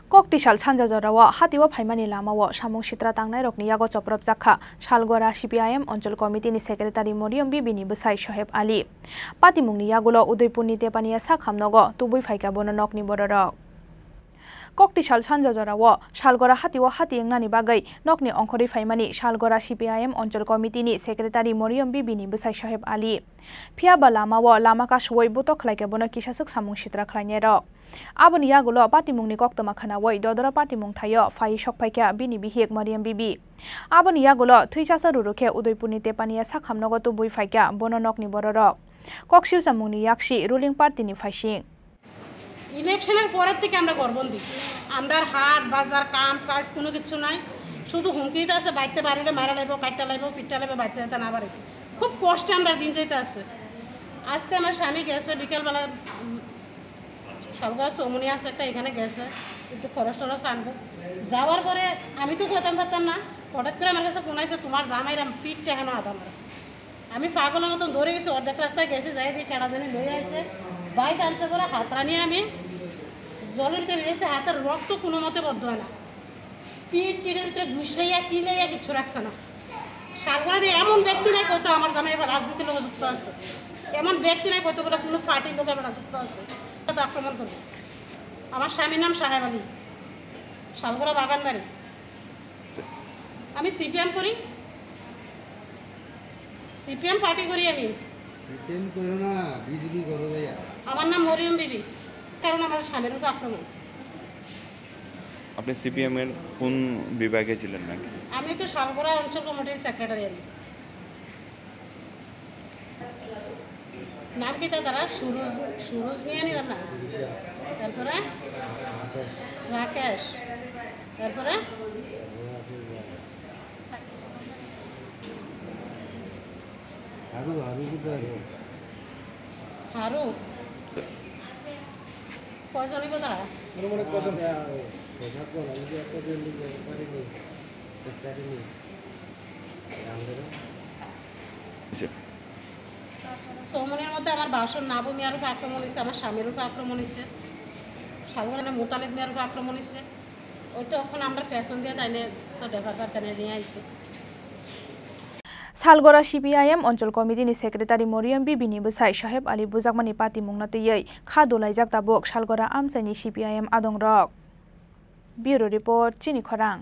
Koktishal Sanjajarawa, Hatiwa Paimani Lamawa, Samung Shitra Tangnai Rokni Yago Choprab Zakha, Shalgora CPIM, Onjol Committee ni Secretary Moriam Bibini Besai Shoheb Ali. Patimungni Yagulo Udaipurni Tepania Sakhamnogo, Tubui Faika Bononokni Bororok. Koktishal Sanjajarawa, Shalgora Hatiwa Hati Nani Bagai, Nokni Onkori Faimani, Shalgora CPIM, Onjol Committee ni Secretary Moriam Bibini Besai Shoheb Ali. Piaba Lamawa, Lamakas Woi Butok like a Bonakisasuk Samung Shitra Klanyero. Aboni yagulo patimungni koktama khanawai dodora patimung thayo fai shokpaikya bini bihek Mariam Bibi. Aboni yagulo thuichasa rurukhe Udaipurni Tepania sakhamnogo tubui faikya bononokni bororok. Kokshil samungni yakshi ruling party ni faishing. ইলেকশনের পরের থেকে আমরা গর্বন্দি আমরার হাট বাজার কাম কাজ কোনো কিছু নাই শুধু হুমকিতে আছে বাইতে বাড়িতে মারা লাইব কাটটা লাইব পিটটা লাইব বাইতে যেতে না পারে খুব কষ্টে আমরা দিন যাইতে আছে আজকে আমার স্বামী গেছে বিকেলবেলা সরকার সমনি আছে একটা এখানে গেছে একটু খরচ টরচ আনবো যাওয়ার পরে আমি তো কোথাও পারতাম না হঠাৎ করে আমার কাছে ফোন আসছে তোমার জামাইরাম পিঠটা কেন আদাম আমি পাগলের মতন ধরে গেছি অর্ধেক রাস্তায় গেছি যাই দিয়ে কেডা জানি লই আইছে বাইক আনছে করে হাতরা নিয়ে আমি জলের ভিতরে এসে হাতের রক্ত কোনো মতে বদ্ধ হয় না পিঠ টিটের ভিতরে ঘুষাইয়া কিলাইয়া কিচ্ছু রাখছে না সাগরা দিয়ে এমন ব্যক্তি নাই কত আমার জামাই এবার রাজনীতির লোক যুক্ত আছে এমন ব্যক্তি নাই কত বলে কোনো পার্টির লোক এবার যুক্ত আছে কত আক্রমণ করবে আমার স্বামীর নাম সাহেব আলী শালগড়া বাগানবাড়ি আমি সিপিএম করি সিপিএম পার্টি করি আমি সিপিএম করো না বিজেপি করো ভাইয়া আমার নাম মরিয়ম বিবি কারণ আমার স্বামীর উপর আক্রমণ আপনি সিপিএম এর কোন বিভাগে ছিলেন নাকি আমি তো শালগড়া অঞ্চল কমিটির সেক্রেটারি আমি নাম কি তারা সুরজ মিয়ানি না তারপরে রাকেশ তারপরে হারু কয়জন হইব তারা চৌমনের মধ্যে আমার বাসন নাবু মিয়ার উপর আক্রমণ হয়েছে আমার স্বামীর উপর আক্রমণ হয়েছে সালগড়া মোতালেব মিয়ার উপর আক্রমণ হয়েছে ওই তো ওখানে আমরা ফ্যাশন দিয়ে তাইলে তো ডেভারবার তাই নিয়ে আইছে Salgora CPIM Onjol Committee ni Secretary Moriam Bibini Besai Shoheb Ali Bujakmani Patimung natiyei khadolai jaktabok Salgora Amsaini CPIM Adongrok. Bureau Report Chini Khorang.